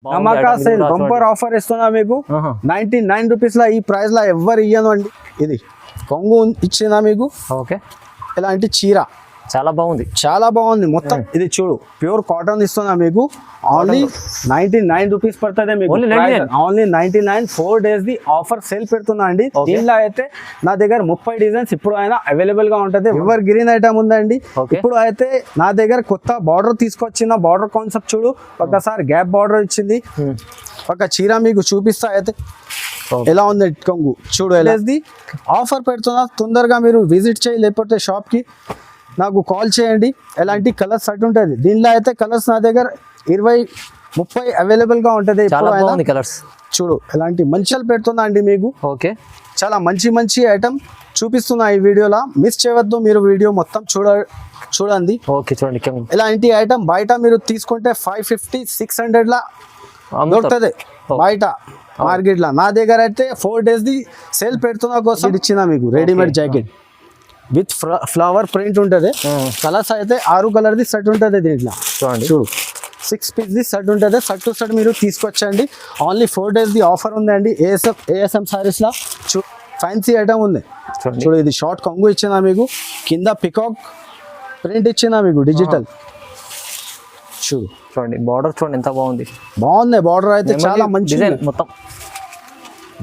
ధమాకా sale bumper offer ఇస్తున్నా మీకు 99 rupees లా ఈ ప్రైస్ లా ఎవ్వరు ఇయ్యను అండి. ఇది కొంగు ఇచ్చిందా మీకు. ఓకే, ఇలాంటి చీర చాలా బాగుంది, చాలా బాగుంది. మొత్తం ఇది చూడు ప్యూర్ కాటన్ ఇస్తున్నా మీకు. ఓన్లీ 99 రూపీస్ పడుతుంది మీకు. Only 99 4 days the offer sale పెడుతున్నా అండి. దీనిలో అయితే నా దగ్గర 30 డిజైన్స్ ఇప్పుడు అయినా అవైలబుల్ గా ఉంటది. ఎవర్ గ్రీన్ ఐటమ్ ఉందండి. ఇప్పుడు అయితే నా దగ్గర కొత్త బార్డర్ తీసుకొచ్చిన బార్డర్ కాన్సెప్ట్ చూడు. ఒకసారి గ్యాప్ బార్డర్ ఇచ్చింది. ఒక చీర మీకు చూపిస్తా అయితే ఎలా ఉంది కొంగు చూడు. ఎలాది ఆఫర్ పెడుతున్నా, తొందరగా మీరు విజిట్ చేయి, లేకపోతే షాప్ కి నాకు కాల్ చేయండి. ఎలాంటి కలర్స్ సెట్ ఉంటుంది దీనిలో అయితే. కలర్స్ నా దగ్గర 20-30 అవైలబుల్ గా ఉంటది. కలర్స్ చూడు ఎలాంటి మంచిలు పెడుతున్నా అండి మీకు. ఓకే, చాలా మంచి మంచి ఐటమ్ చూపిస్తున్నా ఈ వీడియోలో. మిస్ చేయవద్దు, మీరు వీడియో మొత్తం చూడండి. ఓకే, చూడండి ఇలాంటి ఐటమ్ బయట మీరు తీసుకుంటే 550-600 లా దొరుకుతుంది బయట మార్కెట్ లా. నా దగ్గర అయితే 4 days ది సేల్ పెడుతున్నా కోసం ఇచ్చిన మీకు readymade jacket with flower print ఉంటుంది. కలర్స్ అయితే 6 కలర్ ది సెట్ ఉంటుంది దీంట్లో. చూడు 6 piece ది సెట్ ఉంటుంది. సెట్ టు సెట్ మీరు తీసుకొచ్చండి. ఓన్లీ 4 days ది ఆఫర్ ఉందండి. ఏఎస్ఎం సారీస్ లా ఫ్యాన్సీ ఐటమ్ ఉంది. చూడు ఇది షార్ట్ కొంగు ఇచ్చిందా మీకు, కింద పికాక్ ప్రింట్ ఇచ్చిందా మీకు డిజిటల్. చూడండి బార్డర్ చూడండి ఎంత బాగుంది. బాగుంది బార్డర్ అయితే, చాలా మంచి మొత్తం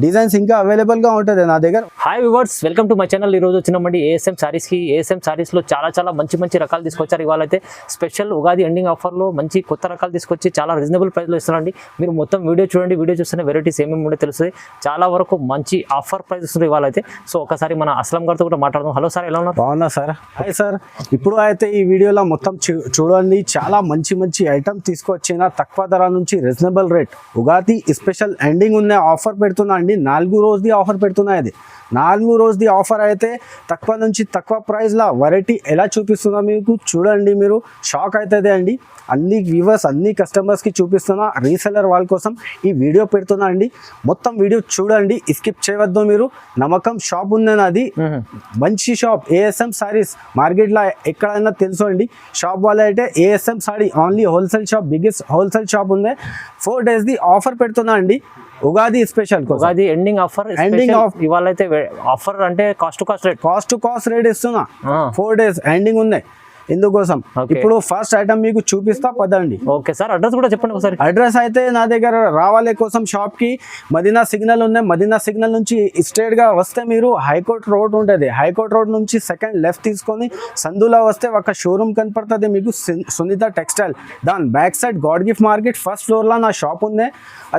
డిజైన్స్ ఇంకా అవైలబుల్ గా ఉంటుంది నా దగ్గర. Hi viewers, welcome to my channel. ఈ రోజు వచ్చినామండి ఏఎస్ఎం సారీస్ కి. ఏఎస్ఎం సారీస్ లో చాలా మంచి మంచి రకాలు తీసుకొచ్చారు. ఇవాళ అయితే స్పెషల్ ఉగాది ఎండింగ్ ఆఫర్ లో మంచి కొత్త రకాలు తీసుకొచ్చి చాలా రీజనబుల్ ప్రైస్ లో ఇస్తున్నారండి. మీరు మొత్తం వీడియో చూడండి. వీడియో చూస్తేనే వెరైటీస్ ఏమేమి ఉండే తెలుస్తుంది. చాలా వరకు మంచి ఆఫర్ ప్రైస్ ఇస్తుంది ఇవాళ అయితే. సో ఒకసారి మన అస్లం గారితో కూడా మాట్లాడదాం. హలో సార్, ఎలా ఉన్నారు? బాగున్నా సార్. Hi sir. ఇప్పుడు అయితే ఈ వీడియోలో మొత్తం చూడండి, చాలా మంచి ఐటమ్ తీసుకొచ్చిన తక్కువ ధర నుంచి reasonable rate. Ugadi special ending ఉన్న ఆఫర్ పెడుతున్నా అండి. 4 రోజుది ఆఫర్ పెడుతున్నా. ఇది 4 రోజుది ఆఫర్ అయితే తక్కువ నుంచి తక్కువ ప్రైస్లో వెరైటీ ఎలా చూపిస్తున్నా మీకు చూడండి. మీరు షాక్ అవుతుంది అండి. అన్ని వ్యూవర్స్ అన్ని కస్టమర్స్కి చూపిస్తున్నా, రీసెలర్ వాళ్ళ కోసం ఈ వీడియో పెడుతున్నా అండి. మొత్తం వీడియో చూడండి, స్కిప్ చేయవద్దు. మీరు నమ్మకం షాప్ ఉందని, అది మంచి షాప్ ఏఎస్ఎం సారీస్. మార్కెట్లో ఎక్కడైనా తెలుసు అండి. షాప్ వాళ్ళ అయితే ASM sorry only wholesale shop, biggest wholesale shop ఉంది. 4 days ది ఆఫర్ పెడుతున్నా అండి. Ugadi special, Ugadi ending offer. ఇవాళ అయితే ఆఫర్ అంటే కాస్ట్ టు కాస్ట్ రేట్ ఇస్తున్నా. 4 days ఎండింగ్ ఉన్నాయి. ఇందుకోసం ఇప్పుడు ఫస్ట్ ఐటమ్ మీకు చూపిస్తా పదండి. ఓకే సార్, అడ్రస్ కూడా చెప్పండి ఒకసారి. అడ్రస్ అయితే నా దగ్గర రావాలే కోసం షాప్ కి మదీనా సిగ్నల్ ఉంది. మదీనా సిగ్నల్ నుంచి స్ట్రేట్ గా వస్తే మీరు హైకోర్ట్ రోడ్ ఉంటుంది. హైకోర్ట్ రోడ్ నుంచి సెకండ్ లెఫ్ట్ తీసుకొని సందులో వస్తే ఒక షోరూమ్ కనపడుతుంది మీకు, సునీత టెక్స్టైల్. దాని back side God gift market first floor లో నా షాప్ ఉంది.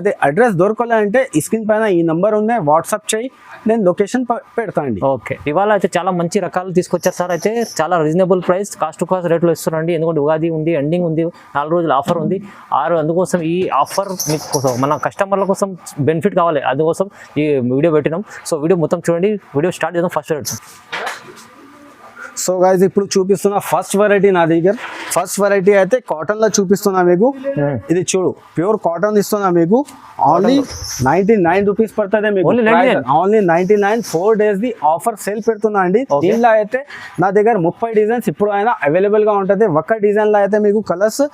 అదే అడ్రస్ దొరకాలంటే స్క్రీన్ పైన ఈ నంబర్ ఉంది, వాట్సాప్ చేయి, నేను లొకేషన్ పెడతా అండి. ఓకే, ఇవాళ అయితే చాలా మంచి రకాలు తీసుకొచ్చారు సార్. అయితే చాలా reasonable price, cost to cost రేట్లో ఇస్తున్నారండి. ఎందుకంటే ఉగాది ఉంది, ఎండింగ్ ఉంది, 4 రోజుల ఆఫర్ ఉంది. అందుకోసం ఈ ఆఫర్ మీకు మన కస్టమర్ల కోసం బెనిఫిట్ కావాలి, అందుకోసం ఈ వీడియో పెట్టినాం. సో వీడియో మొత్తం చూడండి. వీడియో స్టార్ట్ చేద్దాం. First rate. సో గైస్ ఇప్పుడు చూపిస్తున్నా ఫస్ట్ వెరైటీ నా దగ్గర. ఫస్ట్ వెరైటీ అయితే కాటన్ లో చూపిస్తున్నా మీకు. ఇది చూడు ప్యూర్ కాటన్ ఇస్తున్నా మీకు. ఓన్లీ 99 రూపీస్ పడుతుంది మీకు. Only 99 4 days the offer sale పెడుతున్నా అండి. దీనిలో అయితే నా దగ్గర 30 డిజైన్స్ ఇప్పుడు అయినా అవైలబుల్ గా ఉంటుంది. ఒక్క డిజైన్ లో అయితే మీకు కలర్స్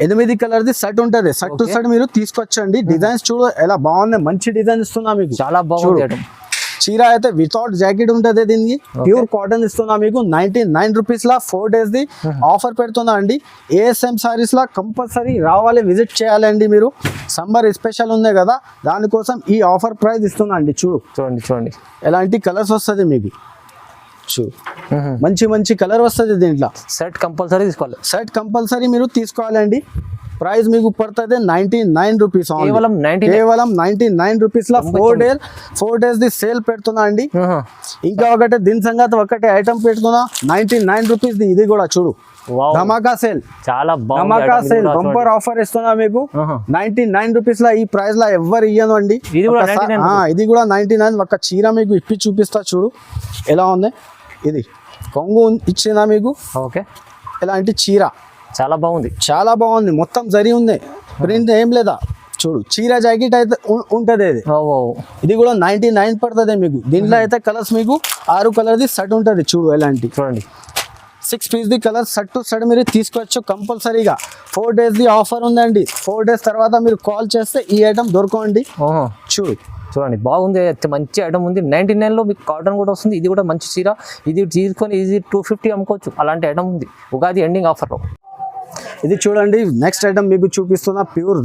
8 కలర్ ది సెట్ ఉంటుంది. సెట్ టు సెట్ మీరు తీసుకొచ్చండి. డిజైన్స్ చూడు ఎలా బాగుంది, మంచి డిజైన్ ఇస్తున్నా మీకు. చాలా బాగుంది. చీర అయితే వితౌట్ జాకెట్ ఉంటుంది. దీనికి ప్యూర్ కాటన్ ఇస్తున్నా మీకు 99 rupees law 4 days the offer పెడుతున్నా అండి. ఏఎస్ఎం సారీస్ లా కంపల్సరీ రావాలి, విజిట్ చేయాలండి మీరు. సమ్మర్ స్పెషల్ ఉంది కదా, దానికోసం ఈ ఆఫర్ ప్రైస్ ఇస్తున్నా అండి. చూడండి ఎలాంటి కలర్స్ వస్తుంది మీకు. మంచి కలర్ వస్తుంది దీంట్లో. సెట్ కంపల్సరీ తీసుకోవాలి. సెట్ కంపల్సరీ మీరు తీసుకోవాలండి. ప్రైస్ మీకు పడుతుంది 99 రూపీస్. కేవలం 99 rupees law 4 days the sale పెడుతున్నా అండి. ఇంకా ఒకటి దీని సంగతి ఒకటి ఐటమ్ పెడుతున్నా 99 రూపీస్ ది. ఇది కూడా చూడు ధమాకా సేల్, చాలా ధమాకా సేల్ బంపర్ ఆఫర్ ఇస్తున్నా మీకు. 99 రూపీస్ లా ఈ ప్రైస్ లా ఎవ్వరు ఇయ్యను అండి. ఇది కూడా 99. ఒక చీర మీకు ఇప్పి చూపిస్తా చూడు ఎలా ఉంది. ఇది కొంగు ఇచ్చిందా మీకు. ఓకే, ఇలాంటి చీర చాలా బాగుంది. మొత్తం జరి ఉంది, ప్రింట్ ఏం లేదా. చూడు చీర జాకెట్ అయితే ఉంటది. ఇది కూడా 99 పడుతుంది మీకు. దీంట్లో అయితే కలర్స్ మీకు 6 కలర్ ది సెట్ ఉంటుంది. చూడు ఎలాంటి, చూడండి 6 piece the colour set to set మీరు తీసుకోవచ్చు కంపల్సరీగా. 4 days ది ఆఫర్ ఉందండి. 4 days తర్వాత మీరు కాల్ చేస్తే ఈ ఐటమ్ దొరకండి. చూడండి బాగుంది, మంచి ఐటమ్ ఉంది. 99లో మీకు కాటన్ కూడా వస్తుంది. ఇది కూడా మంచి చీర, ఇది తీసుకొని ఈజీ 250 అమ్ముకోవచ్చు. అలాంటి ఐటమ్ ఉంది ఉగాది ఎండింగ్ ఆఫర్లో. ఇది చూడండి నెక్స్ట్ ఐటమ్ మీకు చూపిస్తున్నా ప్యూర్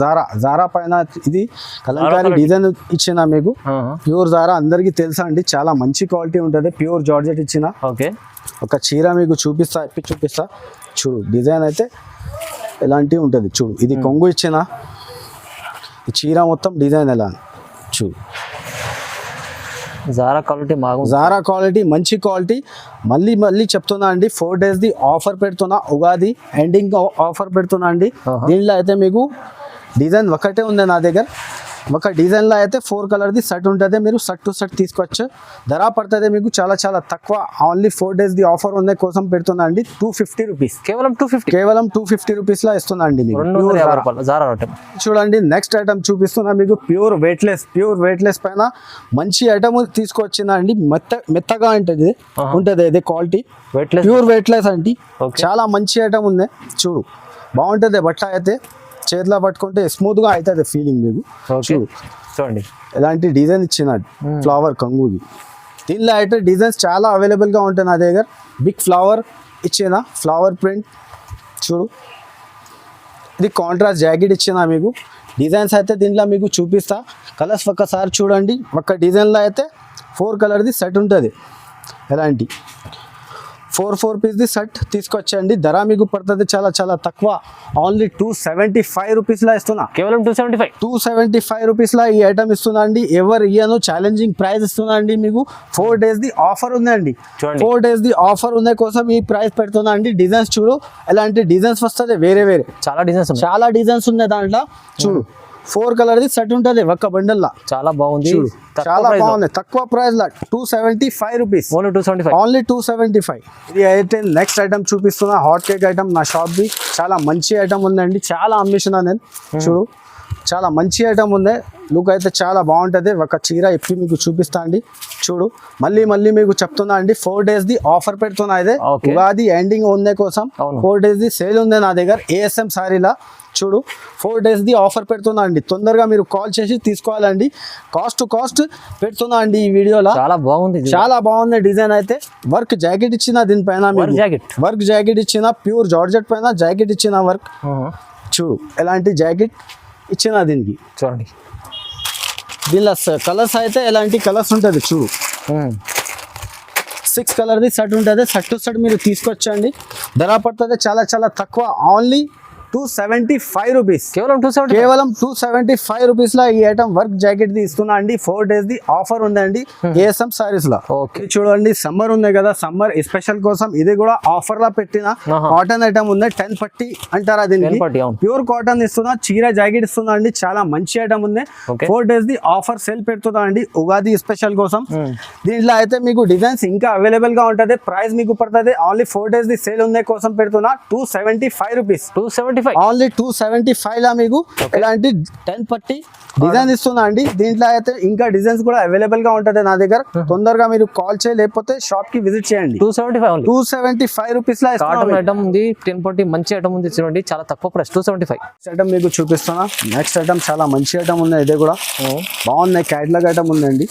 జారా పైన ఇది కలంకారీ డిజైన్ ఇచ్చిన మీకు. ప్యూర్ జారా అందరికీ తెలుసా అండి, చాలా మంచి క్వాలిటీ ఉంటుంది. ప్యూర్ జార్జెట్ ఇచ్చిన ఓకే. ఒక చీర మీకు చూపిస్తా చూడు. డిజైన్ అయితే ఎలాంటివి ఉంటుంది చూడు. ఇది కొంగు ఇచ్చిన ఈ చీర మొత్తం డిజైన్ ఎలా చూడు. జారా క్వాలిటీ మంచి క్వాలిటీ. మళ్ళీ చెప్తున్నా అండి, 4 days ది ఆఫర్ పెడుతున్నా, ఉగాది ఎండింగ్ ఆఫర్ పెడుతున్నా అండి. దీనిలో అయితే మీకు డిజైన్ ఒకటే ఉంది నా దగ్గర. ఒక డిజైన్లో అయితే 4 color ది సెట్ ఉంటుంది. మీరు సెట్ టు సెట్ తీసుకోవచ్చు. ధర పడుతుంది మీకు చాలా చాలా తక్కువ. ఓన్లీ 4 days ది ఆఫర్ ఉన్న కోసం పెడుతున్నా అండి. 250 రూపీస్, కేవలం 250 రూపీస్లో ఇస్తున్నా అండి మీకు. చూడండి నెక్స్ట్ ఐటమ్ చూపిస్తున్నా మీకు ప్యూర్ వెయిట్లెస్ పైన మంచి ఐటమ్ తీసుకొచ్చిందా అండి. మెత్తగా ఉంటుంది ఇది క్వాలిటీ. ప్యూర్ వెయిట్లెస్ అండి, చాలా మంచి ఐటమ్ ఉంది. చూడు బాగుంటుంది బట్ట అయితే. చేతిలో పట్టుకుంటే స్మూత్గా అవుతుంది ఫీలింగ్ మీకు. చూడండి ఎలాంటి డిజైన్ ఇచ్చిన ఫ్లవర్ కంగుది. దీనిలో అయితే డిజైన్స్ చాలా అవైలబుల్గా ఉంటాయి నా దగ్గర. బిగ్ ఫ్లవర్ ఇచ్చిన ఫ్లవర్ ప్రింట్ చూడు. ఇది కాంట్రాస్ట్ జాకెట్ ఇచ్చిన మీకు. డిజైన్స్ అయితే దీంట్లో మీకు చూపిస్తా. కలర్స్ ఒక్కసారి చూడండి. ఒక డిజైన్లో అయితే 4 color ది సెట్ ఉంటుంది. ఎలాంటి 4 piece ది సెట్ తీసుకొచ్చండి. ధర మీకు పడుతుంది చాలా చాలా తక్కువ. ఓన్లీ 275 రూపీస్లో ఇస్తున్నా. కేవలం 275 రూపీస్లో ఈ ఐటమ్ ఇస్తున్నా అండి. ఎవరు ఇయ్యను, ఛాలెంజింగ్ ప్రైస్ ఇస్తున్నా అండి మీకు. 4 days ది ఆఫర్ ఉందండి. 4 days ది ఆఫర్ ఉన్న కోసం ఈ ప్రైస్ పెడుతున్నా అండి. డిజైన్స్ చూడు, ఎలాంటి డిజైన్స్ వస్తుంది వేరే చాలా డిజైన్స్ ఉన్నాయి దాంట్లో. చూడు 4 color ది సెట్ ఉంటుంది ఒక బండల్లో. చాలా బాగుంది, చాలా బాగుంది. తక్కువ ప్రైస్ లా 275 రూపీస్, ఓన్లీ 275. ఇది అయితే నెక్స్ట్ ఐటమ్ చూపిస్తున్నా. హాట్ కేక్ ఐటమ్ నా షాప్ ది. చాలా మంచి ఐటమ్ ఉందండి. చాలా అమ్మేసిన నేను. చూడు చాలా మంచి ఐటమ్ ఉంది. లుక్ అయితే చాలా బాగుంటుంది. ఒక చీర ఇప్పి మీకు చూపిస్తా అండి. చూడు మళ్ళీ మీకు చెప్తున్నా అండి, 4 days ది ఆఫర్ పెడుతున్నా. ఇదే ఉగాది ఎండింగ్ ఉండే కోసం 4 days ది సేల్ ఉంది నా దగ్గర ASM సారీలా. చూడు 4 days ది ఆఫర్ పెడుతున్నా అండి. తొందరగా మీరు కాల్ చేసి తీసుకోవాలండి. కాస్ట్ పెడుతున్నా అండి ఈ వీడియోలో. చాలా బాగుంది డిజైన్ అయితే. వర్క్ జాకెట్ ఇచ్చిన దీనిపైన, వర్క్ జాకెట్ ఇచ్చిన ప్యూర్ జార్జెట్ పైన జాకెట్ ఇచ్చిన వర్క్. చూడు ఎలాంటి జాకెట్ ఇచ్చిన దీనికి. చూడండి దీనిలో కలర్స్ అయితే ఎలాంటి కలర్స్ ఉంటుంది చూడు. 6 color ది సెట్ ఉంటుంది. సెట్ టు సెట్ మీరు తీసుకొచ్చండి. ధర పడుతుంది చాలా చాలా తక్కువ. ఓన్లీ 275 రూపీస్, కేవలం 275 రూపీస్లో ఈ ఐటమ్ వర్క్ జాకెట్ ది ఇస్తున్నా అండి. 4 days ది ఆఫర్ ఉందండి ASM సారీస్ లో. చూడండి సమ్మర్ ఉంది కదా, సమ్మర్ స్పెషల్ కోసం ఇది కూడా ఆఫర్ లా పెట్టిన కాటన్ ఐటమ్ ఉంది. 10 పట్టి అంటారా దీనికి. ప్యూర్ కాటన్ ఇస్తున్నా. చీర జాకెట్ ఇస్తున్నా అండి. చాలా మంచి ఐటమ్ ఉంది. 4 days ది ఆఫర్ సేల్ పెడుతున్నా అండి ఉగాది స్పెషల్ కోసం. దీంట్లో అయితే మీకు డిజైన్స్ ఇంకా అవైలబుల్ గా ఉంటుంది. ప్రైస్ మీకు పడుతుంది ఓన్లీ 4 days ది సేల్ ఉండే కోసం పెడుతున్నా 275 రూపీస్, ఓన్లీ 275 లా మీకు ఇలాంటి 10 పట్టి డిజైన్ ఇస్తున్నా అండి. దీంట్లో అయితే ఇంకా డిజైన్స్ కూడా అవైలబుల్ గా ఉంటుంది నా దగ్గర. తొందరగా మీరు కాల్ లేకపోతే షాప్ కి విజిట్ చేయండి. 275 రూపీస్ లా ఐటమ్ ఉంది. 10 పట్టి మంచి ఐటమ్ ఉంది చూడండి, చాలా తక్కువ ప్రైస్ 275. ఐటమ్ మీకు చూపిస్తున్నా. నెక్స్ట్ ఐటమ్ చాలా మంచి ఐటమ్ ఉంది. ఇదే కూడా బాగున్నాయి. క్యాట్లాగ్ ఐటమ్ ఉందండి.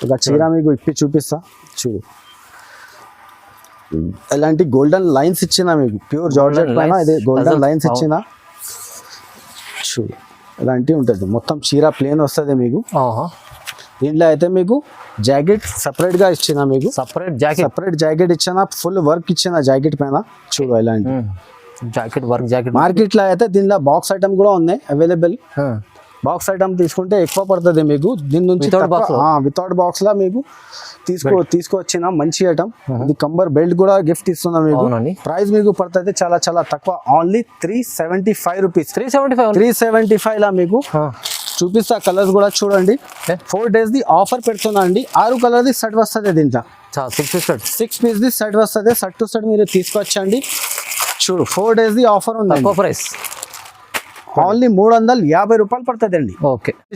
ఒక చీర మీకు ఇప్పి చూపిస్తా. చూడు ఎలాంటి గోల్డెన్ లైన్స్ ఇచ్చిన మీకు. ప్యూర్ జార్జెట్ పైన ఇదే గోల్డెన్ లైన్స్ ఇచ్చిన. చూడు ఇలాంటివి ఉంటుంది. మొత్తం చీర ప్లేన్ వస్తుంది మీకు. దీంట్లో అయితే మీకు జాకెట్ సపరేట్ గా ఇచ్చిన మీకు. సపరేట్ జాకెట్ ఇచ్చిన. ఫుల్ వర్క్ ఇచ్చిన జాకెట్ పైన. చూడు ఇలాంటి జాకెట్ మార్కెట్ లో అయితే దీనిలో బాక్స్ ఐటమ్ కూడా ఉన్నాయి అవైలబుల్. బాక్స్ ఐటమ్ తీసుకుంటే ఎక్కువ పడుతుంది మీకు. దీని నుంచి వితౌట్ బాక్స్ లా మీకు తీసుకొచ్చిన మంచి ఐటమ్. ఇది కంబర్ బెల్ట్ కూడా గిఫ్ట్ ఇస్తున్నా మీకు. ప్రైస్ మీకు పడుతుంది చాలా చాలా తక్కువ. Only 375 rupees. 375 లా మీకు చూపిస్తా. కలర్స్ కూడా చూడండి. 4 days ది ఆఫర్ పెడుతున్నా అండి. 6 color ది సెట్ వస్తుంది దీంట్లో. 6 piece ది సెట్ వస్తుంది. సెట్ టు సెట్ మీరు తీసుకొచ్చండి. చూడు 4 days ది ఆఫర్ ఉంది. ప్రైస్ ఓన్లీ 350 రూపాయలు పడుతుంది అండి.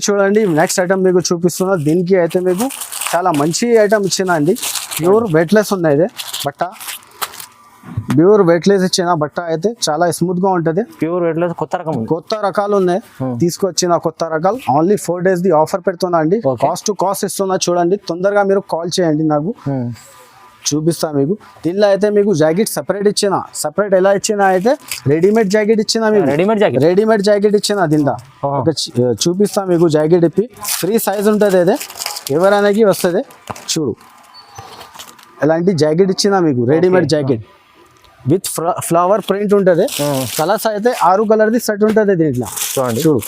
చూడండి నెక్స్ట్ ఐటమ్ మీకు చూపిస్తున్నా. దీనికి అయితే మీకు చాలా మంచి ఐటమ్ ఇచ్చిన అండి. ప్యూర్ వెయిట్లెస్ ఉంది ఇది బట్ట, ప్యూర్ వెయిట్లెస్ ఇచ్చిన బట్ట అయితే చాలా స్మూత్ గా ఉంటది. ప్యూర్ వెయిట్ లెస్ కొత్త రకం ఉంది. కొత్త రకాలు ఉన్నాయి, తీసుకొచ్చిన కొత్త రకాలు. ఓన్లీ 4 days ది ఆఫర్ పెడుతున్నా అండి. కాస్ట్ టు కాస్ట్ ఇస్తున్నా చూడండి. తొందరగా మీరు కాల్ చేయండి, నాకు చూపిస్తా మీకు. దీనిలో అయితే మీకు జాకెట్ సపరేట్ ఇచ్చిన, సపరేట్ ఎలా ఇచ్చిన అయితే రెడీమేడ్ జాకెట్ ఇచ్చిన మీకు. రెడీమేడ్ జాకెట్ ఇచ్చిన దీంట్లో చూపిస్తా మీకు. జాకెట్ ఇప్పి ఫ్రీ సైజ్ ఉంటుంది, అదే ఎవరైనాకి వస్తుంది. చూడు ఎలాంటి జాకెట్ ఇచ్చిన మీకు. Readymade jacket with flower print ఉంటుంది. కలర్స్ అయితే 6 కలర్ ది సెట్ ఉంటుంది దీంట్లో. చూడు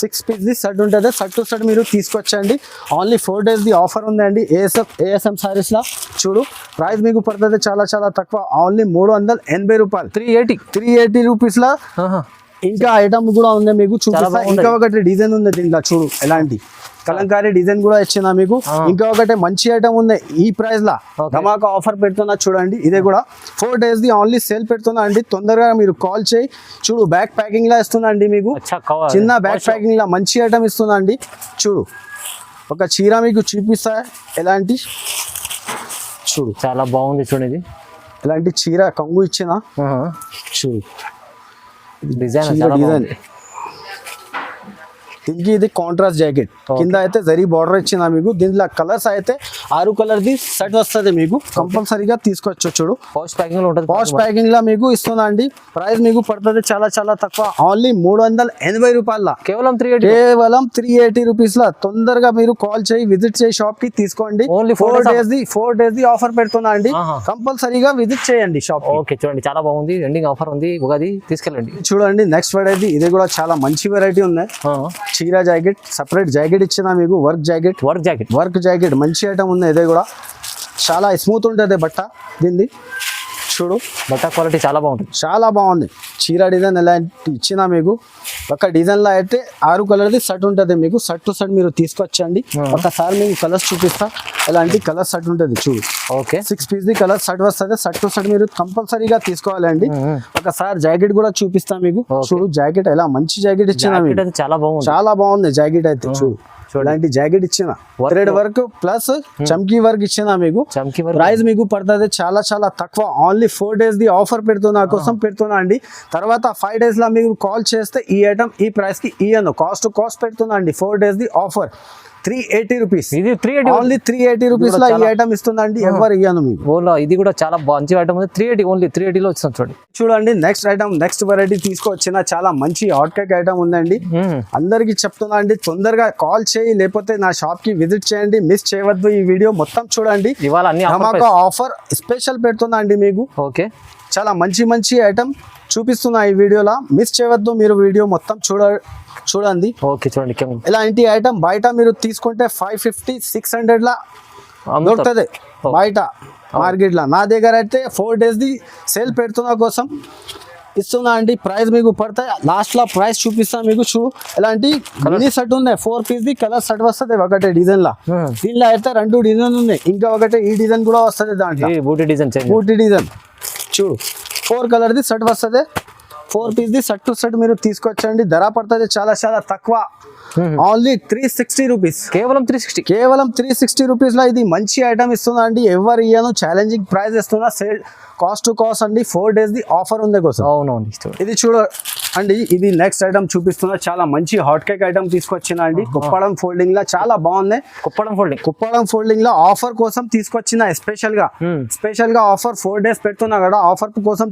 6 piece ది సెట్ ఉంటుంది. సెట్ టు సెట్ మీరు తీసుకొచ్చండి. ఓన్లీ 4 days ది ఆఫర్ ఉందండి ఏఎస్ఎం సారీస్ లా. చూడు ప్రైస్ మీకు పడుతుంది చాలా చాలా తక్కువ, ఓన్లీ 380 రూపాయలు. 380 రూపీస్ లా. ఇంకా ఐటమ్ కూడా ఉంది మీకు చూపిస్తా. ఇంకా ఒకటి డిజైన్ ఉంది దీంట్లో. చూడు ఎలాంటి కలంకారీ డిజైన్ కూడా ఇచ్చిన మీకు. ఇంకా ఒకటి మంచి ఐటమ్ ఉంది ఈ ప్రైస్ లా. ధమాకా ఆఫర్ పెడుతున్నా చూడండి. ఇదే కూడా 4 days ది ఓన్లీ సేల్ పెడుతున్నా అండి. తొందరగా మీరు కాల్ చేయి. చూడు బ్యాక్ ప్యాకింగ్ లా ఇస్తున్నా అండి మీకు. చిన్న బ్యాక్ ప్యాకింగ్ లా మంచి ఐటమ్ ఇస్తున్నా అండి. చూడు ఒక చీర మీకు చూపిస్తా ఎలాంటి. చూడు చాలా బాగుంది చూడండి. ఎలాంటి చీర కంగు ఇచ్చిన. చూడు డిజైన్. దీనికి ఇది కాంట్రాస్ట్ జాకెట్, కింద అయితే జరీ బార్డర్ ఇచ్చిన మీకు. దీంట్లో కలర్స్ అయితే 6 కలర్ ది సెట్ వస్తుంది మీకు. కంపల్సరీగా తీసుకోవచ్చు. చూడు పాష్ ప్యాకింగ్ లో ఉంటుంది. పాష్ ప్యాకింగ్ లా మీకు ఇస్తున్నా అండి. ప్రైస్ మీకు పడుతుంది చాలా చాలా తక్కువ, ఓన్లీ 380 రూపాయల. కేవలం 380 రూపీస్ లా. తొందరగా మీరు కాల్ చేయి, విజిట్ చేయి షాప్ కి, తీసుకోండి. ఓన్లీ 4 days ది ఆఫర్ పెడుతున్నా అండి. కంపల్సరీగా విజిట్ చేయండి షాప్. ఓకే చూడండి చాలా బాగుంది. ఎండింగ్ ఆఫర్ ఉంది ఉగాది, తీసుకెళ్ళండి. చూడండి నెక్స్ట్ వెరైటీ. ఇది కూడా చాలా మంచి వెరైటీ ఉంది. చీరా జాకెట్ సపరేట్ జాకెట్ ఇచ్చిన మీకు. వర్క్ జాకెట్ మంచి ఐటమ్ ఉంది. ఇదే కూడా చాలా స్మూత్ ఉంటుంది బట్ట దీన్ని. చూడు బట్ట క్వాలిటీ చాలా బాగుంటుంది. చాలా బాగుంది. చీర డిజైన్ ఎలాంటి ఇచ్చిన మీకు. ఒక డిజైన్ లో అయితే 6 కలర్ ది సెట్ ఉంటుంది మీకు. సెట్ టు సెట్ మీరు తీసుకొచ్చండి. ఒకసారి మీకు కలర్స్ చూపిస్తా. ఎలాంటి కలర్ సెట్ ఉంటుంది. చూడు okay 6 piece the colour set వస్తుంది. సెట్ టు సెట్ మీరు కంపల్సరీగా తీసుకోవాలండి. ఒకసారి జాకెట్ కూడా చూపిస్తా మీకు. చూడు జాకెట్ ఎలా మంచి జాకెట్ ఇచ్చిన మీకు. చాలా బాగుంది జాకెట్ అయితే. చూడు ఇలాంటి జాకెట్ ఇచ్చిన థ్రెడ్ వర్క్ ప్లస్ చమ్కీ వర్క్ ఇచ్చిన మీకు. ప్రైస్ మీకు పడుతుంది చాలా చాలా తక్కువ, ఓన్లీ 4 days ది ఆఫర్ పెడుతున్నా కోసం పెడుతున్నా అండి. తర్వాత 5 days లా మీరు కాల్ చేస్తే ఈ ఐటమ్ ఈ ప్రైస్ కి ఇయ్యను. కాస్ట్ టు కాస్ట్ పెడుతున్నా అండి. 4 days ది ఆఫర్ 380 రూపీస్. ఇది 380 ఓన్లీ 380 రూపీస్ లో ఈ ఐటమ్ ఇస్తుందండి. ఎవరు ఇయ్యాను మీకు. ఓలా ఇది కూడా చాలా మంచి ఐటమ్ ఉంది. 380 ఓన్లీ 380 లో వచ్చింది చూడండి. చూడండి నెక్స్ట్ ఐటమ్, నెక్స్ట్ వెరైటీ తీసుకొచ్చిన చాలా మంచి హాట్ కేక్ ఐటమ్ ఉందండి. అందరికి చెప్తున్నా అండి, తొందరగా కాల్ చేయి, లేకపోతే నా షాప్ కి విజిట్ చేయండి. మిస్ చేయవద్దు. ఈ వీడియో మొత్తం చూడండి. ఇవాళ అన్ని ఆఫర్ స్పెషల్ పెడుతున్నా అండి మీకు. ఓకే చాలా మంచి మంచి ఐటమ్ చూపిస్తున్నా ఈ వీడియోలో. మిస్ చేయవద్దు. మీరు వీడియో మొత్తం చూడండి. ఓకే చూడండి ఇలాంటి ఐటమ్ బయట మీరు తీసుకుంటే 550-600 లా దొరుకుతుంది బయట మార్కెట్ లా. నా దగ్గర అయితే 4 days ది సేల్ పెడుతున్నా కోసం ఇస్తున్నా అండి. ప్రైస్ మీకు పడతాయి. లాస్ట్ లో ప్రైస్ చూపిస్తా మీకు. చూడు ఎలాంటి మినీ సెట్ ఉన్నాయి. 4 piece ది కలర్ సెట్ వస్తుంది ఒకటే డిజైన్ లా. దీనిలో అయితే 2 డిజైన్ ఉన్నాయి. ఇంకా ఒకటి ఈ డిజైన్ కూడా వస్తుంది దాంట్లో. బూటీ డిజైన్ చూడు 4 కలర్ ది సెట్ వస్తుంది. 4 piece the set to set మీరు తీసుకొచ్చండి. ధర పడుతుంది చాలా చాలా తక్కువ, ఓన్లీ 360 రూపీస్. కేవలం 360 రూపీస్ లో ఇది మంచి ఐటమ్ ఇస్తున్నా అండి. ఎవరు ఇయ్యాను, ఛాలెంజింగ్ ప్రైస్ ఇస్తున్నా. సేల్ కాస్ట్ టు కాస్ట్ అండి. 4 days ది ఆఫర్ ఉంది కోసం. ఇది చూడు అండి. ఇది నెక్స్ట్ ఐటమ్ చూపిస్తున్నా. చాలా మంచి హాట్ కేక్ ఐటమ్ తీసుకొచ్చిన అండి. కుప్పడం ఫోల్డింగ్ లా చాలా బాగుంది. కుప్పడం ఫోల్డింగ్ లో ఆఫర్ కోసం తీసుకొచ్చిన. స్పెషల్ గా ఆఫర్ 4 days పెడుతున్నా కదా. ఆఫర్ కోసం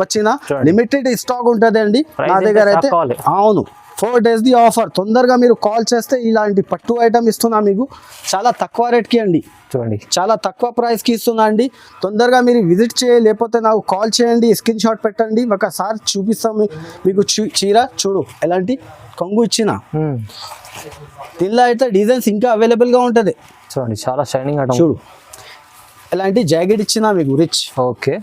వచ్చిన లిమిటెడ్ స్టాక్ ఉంటుంది అండి నా దగ్గర అయితే. అవును 4 days ది ఆఫర్. తొందరగా మీరు కాల్ చేస్తే ఇలాంటి పట్టు ఐటమ్ ఇస్తున్నా మీకు. చాలా తక్కువ రేట్ కి అండి. చూడండి చాలా తక్కువ ప్రైస్ కి ఇస్తున్నా అండి. తొందరగా మీరు విజిట్ చేయ, లేకపోతే నాకు కాల్ చేయండి. స్క్రీన్ షాట్ పెట్టండి. ఒకసారి చూపిస్తాం మీకు. చీర చూడు ఎలాంటి కొంగు ఇచ్చిన. దీనిలో అయితే డిజైన్స్ ఇంకా అవైలబుల్ గా ఉంటది. చూడండి చాలా షైనింగ్ ఐటమ్. చూడు ఎలాంటి జాకెట్ ఇచ్చిన మీకు. రిచ్. ఓకే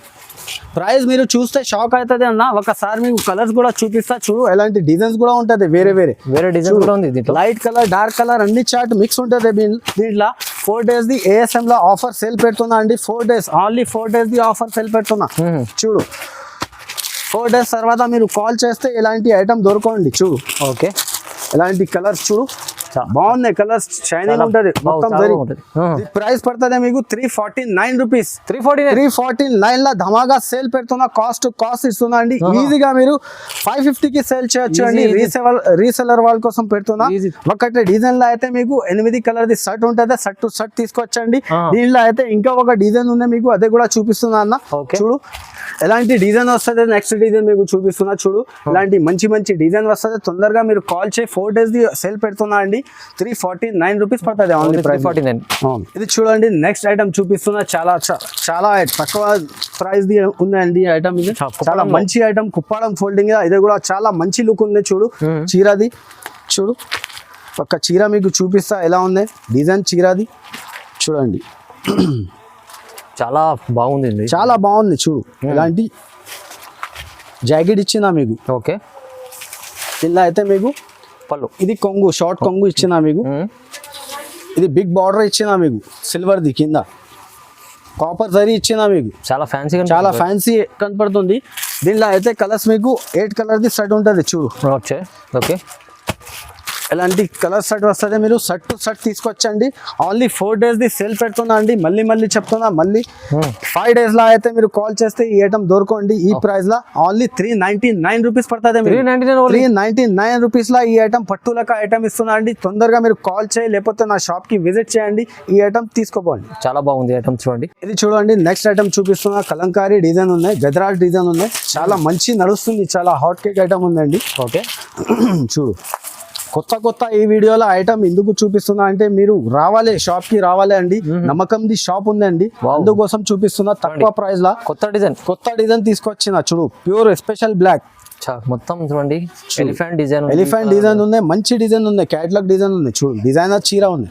ప్రైస్ మీరు చూస్తే షాక్ అవుతుంది అన్న. ఒకసారి మీకు కలర్స్ కూడా చూపిస్తా. చూడు ఎలాంటి డిజైన్స్ కూడా ఉంటది. వేరే డిజైన్ కూడా ఉంది. లైట్ కలర్, డార్క్ కలర్ అన్ని చార్ట్ మిక్స్ ఉంటది దీంట్లో. 4 days ది ఏఎస్ఎం లో ఆఫర్ సేల్ పెడుతున్నా అండి. 4 days only 4 days the offer sale పెడుతున్నా. చూడు 4 days తర్వాత మీరు కాల్ చేస్తే ఇలాంటి ఐటమ్ దొరకండి. చూడు ఓకే ఎలాంటి కలర్స్ చూడు బాగున్నాయి కలర్స్, షైనింగ్ ఉంటది మొత్తం. ప్రైస్ పడుతుంది మీకు 349 రూపీస్. 349 లా ధమాగా సేల్ పెడుతున్నా, కాస్ట్ ఇస్తున్నా అండి. ఈజీగా మీరు 550 కి సేల్ చేయొచ్చు అండి. రీసెలర్ వాళ్ళ కోసం పెడుతున్నా. ఒకటి డిజైన్ లో అయితే మీకు 8 కలర్ ది షర్ట్ ఉంటుంది, షర్ట్ టు షర్ట్ తీసుకొచ్చండి. దీనిలో అయితే ఇంకా ఒక డిజైన్ ఉంది మీకు, అదే కూడా చూపిస్తున్నా అన్న. చూడు ఎలాంటి డిజైన్ వస్తుంది, నెక్స్ట్ డిజైన్ మీకు చూపిస్తున్నా. చూడు ఇలాంటి మంచి డిజైన్ వస్తుంది. తొందరగా మీరు కాల్ చేయి. 4 days ది సేల్ పెడుతున్నా అండి. 349 రూపీస్ పడుతుంది ఓన్లీ ప్రైస్. ఇది చూడండి నెక్స్ట్ ఐటమ్ చూపిస్తున్నా. చాలా తక్కువ ప్రైస్ ది ఉందండి ఐటమ్. ఇది చాలా మంచి ఐటమ్, కుప్పాడం ఫోల్డింగ్. ఇది కూడా చాలా మంచి లుక్ ఉంది. చూడు చీరది, చూడు ఒక చీర మీకు చూపిస్తా ఎలా ఉంది డిజైన్ చీరది. చూడండి చాలా బాగుంది, చాలా బాగుంది. చూడు ఇలాంటి జాకెట్ ఇచ్చిందా మీకు. ఓకే, ఇలా అయితే మీకు పళ్ళు. ఇది కొంగు, షార్ట్ కొంగు ఇచ్చినా మీకు. ఇది బిగ్ బార్డర్ ఇచ్చినా మీకు, సిల్వర్ది కింద కాపర్ జరీ ఇచ్చినా మీకు. చాలా ఫ్యాన్సీ కనపడుతుంది. దీనిలో అయితే కలర్స్ మీకు 8 కలర్ది సెట్ ఉంటుంది. చూడు ఓకే, ఎలాంటి కలర్ సెట్ వస్తుంది. మీరు షర్ట్ టు షర్ట్ తీసుకొచ్చండి. ఓన్లీ 4 days ది సేల్ పెడుతున్నా అండి. మళ్ళీ చెప్తున్నా, మళ్ళీ 5 days లా అయితే మీరు కాల్ చేస్తే ఈ ఐటమ్ దొరకండి. ఈ ప్రైస్ లా ఓన్లీ 399 రూపీస్ పడుతుంది. 399 రూపీస్ లా ఈ ఐటమ్ పట్టులక ఐటమ్ ఇస్తున్నా అండి. తొందరగా మీరు కాల్ చేయి, లేకపోతే నా షాప్ కి విజిట్ చేయండి. ఈ ఐటమ్ తీసుకోపోండి. చాలా బాగుంది ఐటమ్. చూడండి ఇది చూడండి నెక్స్ట్ ఐటమ్ చూపిస్తున్నా. కలంకారీ డిజైన్ ఉన్నాయి, గద్రాజ్ డిజైన్ ఉన్నాయి. చాలా మంచి నడుస్తుంది, చాలా హాట్ కేక్ ఐటమ్ ఉందండి. ఓకే చూడు కొత్త ఈ వీడియోలో ఐటమ్ ఎందుకు చూపిస్తున్నా అంటే మీరు రావాలి, షాప్ కి రావాలి అండి. నమ్మకంది షాప్ ఉందండి, అందుకోసం చూపిస్తున్నా. తక్కువ ప్రైస్ లా కొత్త డిజైన్ తీసుకొచ్చిన. చూడు ప్యూర్ స్పెషల్ బ్లాక్ మొత్తం చూడండి. ఎలిఫెంట్ డిజైన్ ఉన్నాయి, మంచి డిజైన్ ఉన్నాయి, క్యాటలాగ్ డిజైన్ ఉంది. చూడు డిజైనర్ చీర ఉంది.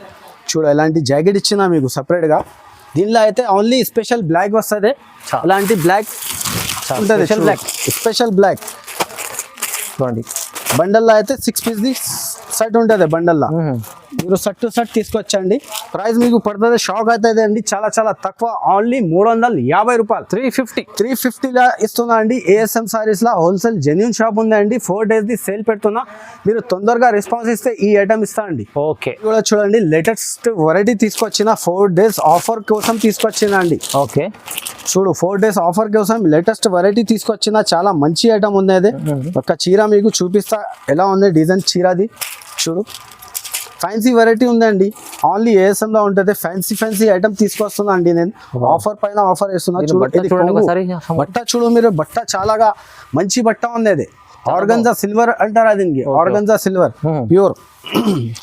చూడు ఎలాంటి జాకెట్ ఇచ్చినా మీకు సపరేట్ గా. దీనిలో అయితే ఓన్లీ స్పెషల్ బ్లాక్ వస్తుంది. అలాంటి బ్లాక్ ఉంటుంది, స్పెషల్ బ్లాక్. చూడండి బండల్లో అయితే 6 piece ది సెట్ ఉంటుంది. బండల్లో మీరు షర్ట్ టు షర్ట్ తీసుకొచ్చండి. ప్రైస్ మీకు పడుతుంది, షాక్ అవుతుంది అండి. చాలా తక్కువ, ఓన్లీ 350 రూపాయలు. 350 లా ఇస్తున్నా అండి. ASM సారీస్ లా హోల్సేల్ జెన్యూన్ షాప్ ఉందండి. 4 days ది సేల్ పెడుతున్నా. మీరు తొందరగా రెస్పాన్స్ ఇస్తే ఈ ఐటమ్ ఇస్తా అండి. ఓకే, కూడా చూడండి లేటెస్ట్ వెరైటీ తీసుకొచ్చిన. 4 days ఆఫర్ కోసం తీసుకొచ్చిన అండి. ఓకే చూడు 4 days ఆఫర్ కోసం లేటెస్ట్ వెరైటీ తీసుకొచ్చిన. చాలా మంచి ఐటమ్ ఉంది. అదే ఒక చీర మీకు చూపిస్తా ఎలా ఉంది డిజైన్ చీరది. చూడు ఫ్యాన్సీ వెరైటీ ఉందండి. ఓన్లీ ASM లో ఉంటుంది. ఫ్యాన్సీ ఐటమ్ తీసుకొస్తున్నా అండి నేను. ఆఫర్ పైన ఆఫర్ వేస్తున్నా. చూడు బట్ట చూడు మీరు, బట్ట చాలా మంచి బట్ట ఉంది. అది ఆర్గంజా సిల్వర్ అంటారా దీనికి, ఆర్గంజా సిల్వర్ ప్యూర్.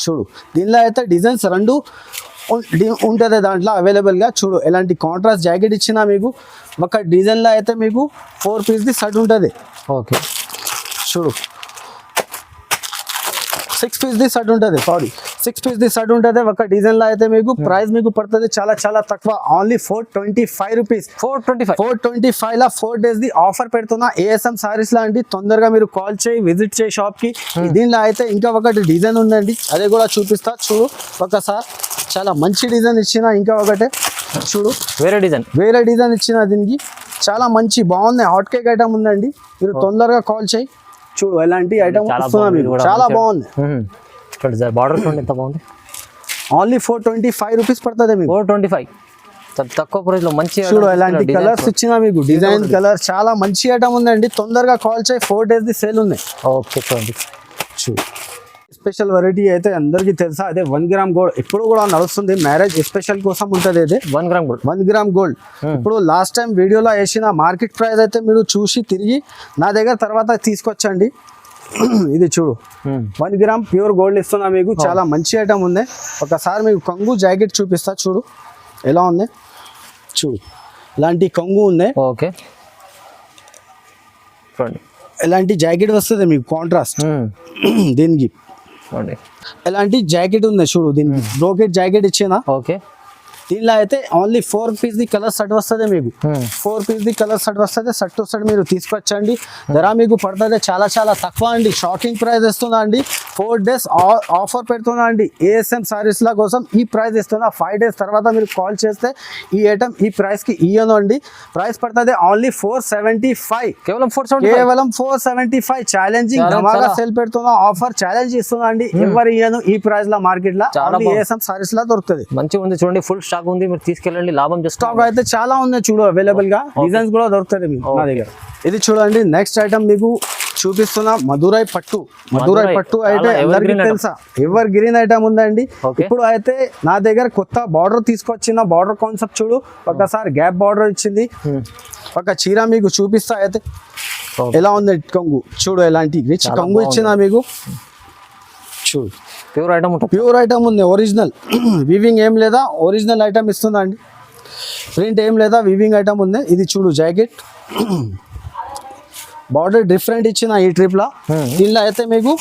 చూడు దీనిలో అయితే డిజైన్స్ 2 ఉంటుంది దాంట్లో అవైలబుల్ గా. చూడు ఎలాంటి కాంట్రాస్ట్ జాకెట్ ఇచ్చినా మీకు. ఒక డిజైన్ లో అయితే మీకు 4 piece ది షర్ట్ ఉంటుంది. ఓకే చూడు 6 piece ది షర్ట్ ఉంటుంది. 6 piece ది షర్ట్ ఉంటుంది. ఒక డిజైన్ లో అయితే మీకు ప్రైస్ మీకు పడుతుంది చాలా తక్కువ, only 425 rupees. 425 law 4 days the offer పెడుతున్నా. ASM సారీస్ లా అండి. తొందరగా మీరు కాల్ చేయి, విజిట్ చేయి షాప్ కి. దీనిలో అయితే ఇంకా ఒకటి డిజైన్ ఉందండి, అదే కూడా చూపిస్తా. చూడు ఒకసారి చాలా మంచి డిజైన్ ఇచ్చిన. ఇంకా ఒకటే చూడు వేరే డిజైన్ ఇచ్చిన. దీనికి చాలా మంచి బాగుంది, హాట్ కేక్ ఐటమ్ ఉందండి. మీరు తొందరగా కాల్ చేయి. చూడు ఎలాంటి ఐటమ్ చాలా బాగుంది. బార్డర్ చూడండి ఎంత బాగుంది. ఓన్లీ 425 రూపీస్ పడుతుంది మీకు. 425 తక్కువ ప్రైస్ లో మంచి. చూడు ఎలాంటి కలర్స్ ఇచ్చినా మీకు, డిజైన్ కలర్ చాలా మంచి ఐటమ్ ఉందండి. తొందరగా కాల్ చేయి. 4 days ది సేల్ ఉంది. ఓకే చూడండి. చూడు స్పెషల్ వెరైటీ అయితే అందరికీ తెలుసా, అదే 1 gram గోల్డ్. ఇప్పుడు కూడా నడుస్తుంది, మ్యారేజ్ స్పెషల్ కోసం ఉంటుంది. అదే 1 gram గోల్డ్. ఇప్పుడు లాస్ట్ టైం వీడియోలో వేసిన మార్కెట్ ప్రైస్ అయితే మీరు చూసి తిరిగి నా దగ్గర తర్వాత తీసుకొచ్చండి. ఇది చూడు 1 gram ప్యూర్ గోల్డ్ ఇస్తున్నా మీకు. చాలా మంచి ఐటమ్ ఉంది. ఒకసారి మీకు కొంగు జాకెట్ చూపిస్తా. చూడు ఎలా ఉంది. చూడు ఇలాంటి కొంగు ఉంది. ఓకే ఎలాంటి జాకెట్ వస్తుంది మీకు కాంట్రాస్ట్. దీనికి ఎలాంటి జాకెట్ ఉంది. చూడు దీనికి బ్రోకెట్ జాకెట్ ఇచ్చేనా. ఓకే దీనిలో అయితే only 4 piece the colour set వస్తుంది మీకు 4 పీస్ ది కలర్ సెట్ వస్తుంది సెట్ టు సెట్ మీరు తీసుకొచ్చండి ధర మీకు పడుతుంది చాలా చాలా తక్కువ అండి షాకింగ్ ప్రైస్ ఇస్తుందా అండి 4 డేస్ ఆఫర్ పెడుతున్నా అండి ఏఎస్ఎం సారీస్ల కోసం ఈ ప్రైస్ ఇస్తున్నా 5 డేస్ తర్వాత మీరు కాల్ చేస్తే ఈ ఐటమ్ ఈ ప్రైస్కి ఇయ్యను అండి ప్రైస్ పడుతుంది ఓన్లీ 475 కేవలం 475 ఛాలెంజింగ్ ధమాగా సేల్ పెడుతున్నా ఆఫర్ ఛాలెంజ్ ఇస్తున్నా అండి ఎవరు ఇయ్యను ఈ ప్రైస్ లో మార్కెట్ లో ఏఎస్ఎం సారీస్ లా దొరుకుతుంది మంచిగా ఉంది చూడండి ఫుల్ స్టాక్ ఉంది మీరు తీసుకెళ్ళండి లాభం స్టాక్ అయితే చాలా ఉంది చూడు అవైలబుల్ గా డిజైన్స్ కూడా దొరుకుతుంది మీకు నా దగ్గర ఇది చూడండి నెక్స్ట్ ఐటమ్ మీకు చూపిస్తున్నా మధురై పట్టు అయితే అందరికి తెలుసా ఎవర్ గ్రీన్ ఐటమ్ ఉందండి ఇప్పుడు అయితే నా దగ్గర కొత్త బార్డర్ తీసుకొచ్చిన బార్డర్ కాన్సెప్ట్ చూడు ఒకసారి గ్యాప్ బార్డర్ ఇచ్చింది ఒక చీర మీకు చూపిస్తా అయితే ఎలా ఉంది కొంగు చూడు ఎలాంటి రిచ్ కొంగు ఇచ్చిన మీకు చూడు ప్యూర్ ఐటమ్ ఉంది ఒరిజినల్ వివింగ్ ఏం లేదా ఒరిజినల్ ఐటమ్ ఇస్తుందా అండి ప్రింట్ ఏం లేదా వివింగ్ ఐటమ్ ఉంది ఇది చూడు జాకెట్ బార్డర్ డిఫరెంట్ ఇచ్చిన ఈ ట్రిప్ లా దీనిలో అయితే మీకు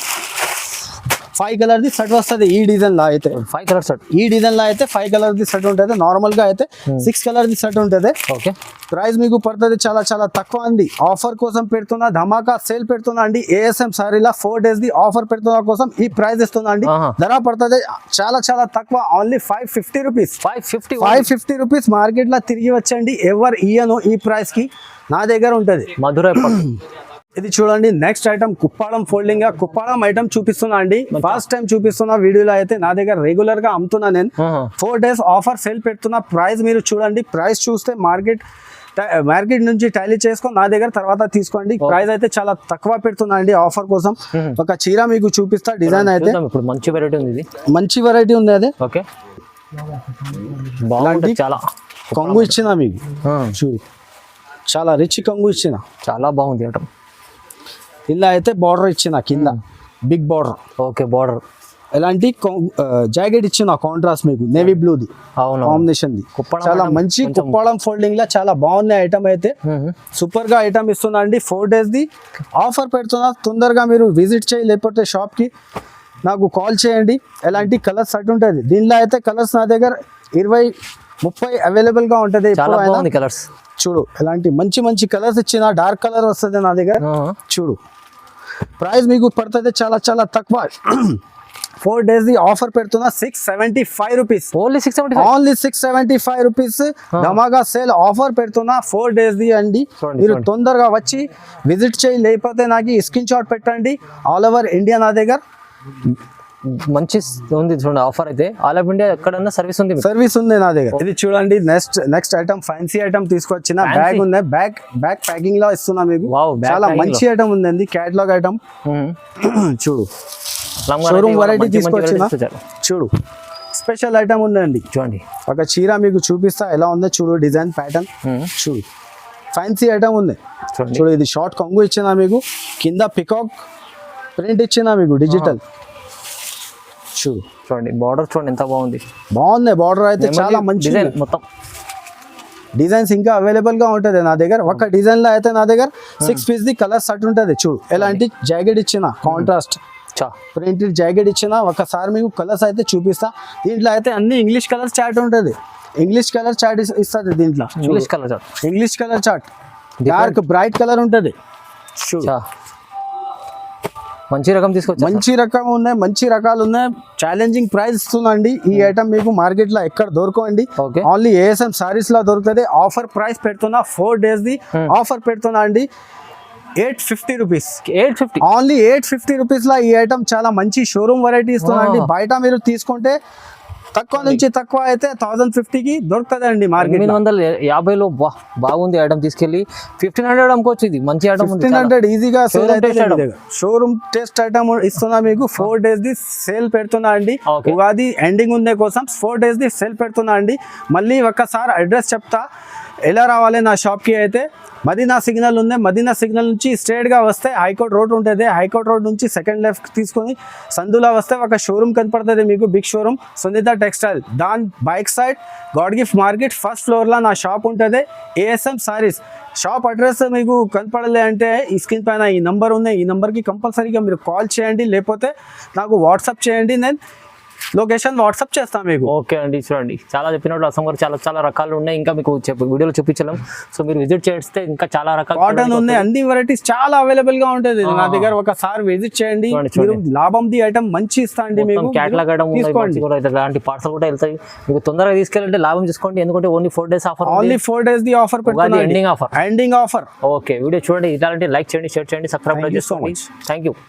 5 కలర్ ది సెట్ వస్తుంది ఈ డిజైన్ లా అయితే 5 కలర్ సెట్ ఈ డిజైన్ లా అయితే 5 కలర్ ది సెట్ ఉంటుంది నార్మల్ గా అయితే 6 కలర్ ది సెట్ ఉంటుంది ఓకే ప్రైస్ మీకు పడుతుంది చాలా చాలా తక్కువ అండి ఆఫర్ కోసం పెడుతున్నా ధమాకా సేల్ పెడుతున్నా అండి ఏఎస్ఎం సారీలా 4 డేస్ ది ఆఫర్ పెడుతున్నా కోసం ఈ ప్రైస్ ఇస్తున్నా అండి ధర పడుతుంది చాలా చాలా తక్కువ ఓన్లీ 550 రూపీస్ 550 రూపీస్ మార్కెట్ లో తిరిగి వచ్చండి ఎవరు ఇయ్యను ఈ ప్రైస్ కి నా దగ్గర ఉంటుంది మధురై ఇది చూడండి next item Kuppadam folding Kuppadam item చూపిస్తున్నా అండి ఫస్ట్ టైం చూపిస్తున్నా వీడియోలో అయితే నా దగ్గర రెగ్యులర్ గా అమ్ముతున్నా నేను 4 డేస్ ఆఫర్ సేల్ పెడుతున్నా ప్రైస్ మీరు చూడండి ప్రైస్ చూస్తే మార్కెట్ నుంచి టాలీ చేసుకొని నా దగ్గర తర్వాత తీసుకోండి ప్రైస్ అయితే చాలా తక్కువ పెడుతున్నా అండి ఆఫర్ కోసం ఒక చీర మీకు చూపిస్తా డిజైన్ అయితే మంచి వెరైటీ ఉంది మంచి వెరైటీ ఉంది అదే ఓకే బాగుంది చాలా కొంగు ఇచ్చిన మీకు చూడు చాలా రిచ్ కొంగు ఇచ్చిన చాలా బాగుంది ఐటమ్ ఇలా అయితే బార్డర్ ఇచ్చిన కింద బిగ్ బార్డర్ ఓకే బార్డర్ ఎలాంటి జాకెట్ ఇచ్చిన కాంట్రాస్ట్ మీకు నేవీ బ్లూది కాంబినేషన్ ది చాలా మంచి కుప్పాడం ఫోల్డింగ్ లా చాలా బాగుంది ఐటమ్ అయితే సూపర్ గా ఐటమ్ ఇస్తున్నా అండి 4 డేస్ ది ఆఫర్ పెడుతున్నా తొందరగా మీరు విజిట్ చేయి లేకపోతే షాప్ కి నాకు కాల్ చేయండి ఎలాంటి కలర్స్ సెట్ ఉంటుంది దీనిలో అయితే కలర్స్ నా దగ్గర 20-30 అవైలబుల్ గా ఉంటుంది కలర్స్ చూడు ఎలాంటి మంచి మంచి కలర్స్ ఇచ్చిన డార్క్ కలర్ వస్తుంది నా దగ్గర చూడు ప్రైస్ మీకు పడుతుంది చాలా చాలా తక్కువ 4 డేస్ ది ఆఫర్ పెడుతున్నా 675 రూపీస్ ఓన్లీ 675 రూపీస్ ధమాగా సేల్ ఆఫర్ పెడుతున్నా 4 డేస్ ది అండి మీరు తొందరగా వచ్చి విజిట్ చేయి లేకపోతే నాకు స్క్రీన్ షాట్ పెట్టండి ఆల్ ఓవర్ ఇండియా నా దగ్గర మంచి ఉంది చూడండి ఆఫర్ అయితే ఆల్ ఆఫ్ ఇండియా ఎక్కడన్నా సర్వీస్ ఉంది నా దగ్గర ఇది చూడండి నెక్స్ట్ ఐటమ్ ఫ్యాన్సీ ఐటమ్ తీసుకొచ్చిన బ్యాగ్ ఉంది బ్యాగ్ ప్యాకింగ్ లో ఇస్తున్నా మీకు చాలా మంచి ఐటమ్ ఉంది క్యాటలాగ్ ఐటమ్ చూడు షోరూమ్ వెరైటీ తీసుకొచ్చిన చూడు స్పెషల్ ఐటమ్ ఉందండి చూడండి ఒక చీర మీకు చూపిస్తా ఎలా ఉందో చూడు డిజైన్ ప్యాటర్న్ చూడు ఫ్యాన్సీ ఐటమ్ ఉంది చూడు ఇది షార్ట్ కొంగు ఇచ్చిన మీకు కింద పికాక్ ప్రింట్ ఇచ్చిన మీకు డిజిటల్ చూడండి బార్డర్ చూడండి ఎంత బాగుంది బార్డర్ అయితే చాలా మంచి మొత్తం డిజైన్స్ ఇంకా అవైలబుల్ గా ఉంటుంది నా దగ్గర ఒక డిజైన్ లో అయితే నా దగ్గర 6 పీస్ ది కలర్ సెట్ ఉంటుంది చూడు ఎలాంటి జాకెట్ ఇచ్చిన కాంట్రాస్ట్ ప్రింటెడ్ జాకెట్ ఇచ్చిన ఒకసారి మీకు కలర్స్ అయితే చూపిస్తా దీంట్లో అయితే అన్ని ఇంగ్లీష్ కలర్ చార్ట్ ఉంటుంది ఇంగ్లీష్ కలర్ చార్ట్ ఇస్తుంది దీంట్లో English colour chart dark bright colour ఉంటుంది మంచి రకం తీసుకొచ్చి మంచి రకం ఉన్నాయి మంచి రకాలు ఉన్నాయి ఛాలెంజింగ్ ప్రైస్ ఇస్తుందండి ఈ ఐటమ్ మీకు మార్కెట్ లో ఎక్కడ దొరకండి ఓన్లీ ఏఎస్ఎం సారీస్ లో దొరుకుతుంది ఆఫర్ ప్రైస్ పెడుతున్నా 4 డేస్ ది ఆఫర్ పెడుతున్నా అండి 850 రూపీస్ ఓన్లీ 850 రూపీస్ లో ఈ ఐటమ్ చాలా మంచి షోరూమ్ వెరైటీ ఇస్తుందండి బయట మీరు తీసుకుంటే తక్కువ నుంచి తక్కువ అయితే 1050కి దొరుకుతుంది అండి మార్కెట్ 850లో బాగుంది ఐటమ్ తీసుకెళ్ళి 1500 అమ్ముకోవచ్చు ఇది మంచి ఐటమ్ 1500 ఈజీగా సేల్ అయితే షోరూమ్ టెస్ట్ ఐటమ్ ఇస్తున్నా మీకు 4 డేస్ ది సేల్ పెడుతున్నా అండి ఉగాది ఎండింగ్ ఉండే కోసం 4 డేస్ ది సేల్ పెడుతున్నా అండి మళ్ళీ ఒక్కసారి అడ్రస్ చెప్తా ఎలా రావాలి నా షాప్కి అయితే మదీనా సిగ్నల్ ఉంది మదీనా సిగ్నల్ నుంచి స్ట్రేట్గా వస్తే హైకోర్ట్ రోడ్ ఉంటుంది హైకోర్ట్ రోడ్ నుంచి సెకండ్ లెఫ్ట్ తీసుకొని సందులో వస్తే ఒక షోరూమ్ కనపడుతుంది మీకు బిగ్ షోరూమ్ సునీత టెక్స్టైల్ దాని bike side God gift market first ఫ్లోర్లో నా షాప్ ఉంటుంది ఏఎస్ఎం సారీస్ షాప్ అడ్రస్ మీకు కనపడలే అంటే ఈ స్క్రీన్ పైన ఈ నెంబర్ ఉంది ఈ నెంబర్కి కంపల్సరీగా మీరు కాల్ చేయండి లేకపోతే నాకు వాట్సాప్ చేయండి నేను లొకేషన్ వాట్సాప్ చేస్తాం మీకు. ఓకే అండి, చూడండి చాలా చెప్పినట్టు అసం గారు చాలా చాలా రకాలు ఉన్నాయి, ఇంకా మీకు వీడియోలో చూపించలేం. సో మీరు విజిట్ చేస్తే ఇంకా చాలా రకాల కాటన్ ఉన్నాయి, అన్ని వెరైటీస్ చాలా అవైలబుల్ గా ఉంటుంది నా దగ్గర. ఒకసారి విజిట్ చేయండి, మీరు లాభంది ఐటమ్ మంచి ఇస్తా అండి మీకు. క్యాటలాగ్ ఐటమ్ కూడా ఇలాంటి పార్సల్ కూడా వెళ్తాయి మీకు. తొందరగా తీసుకెళ్ళంటే లాభం తీసుకోండి, ఎందుకంటే only 4 days offer. Only 4 days the offer పెడుతున్నాం, ending offer. Ending offer. Okay, video చూడండి, ఇలాంటి లైక్ చేయండి, షేర్ చేయండి, సబ్స్క్రైబ్ చేసుకోండి. Thank you.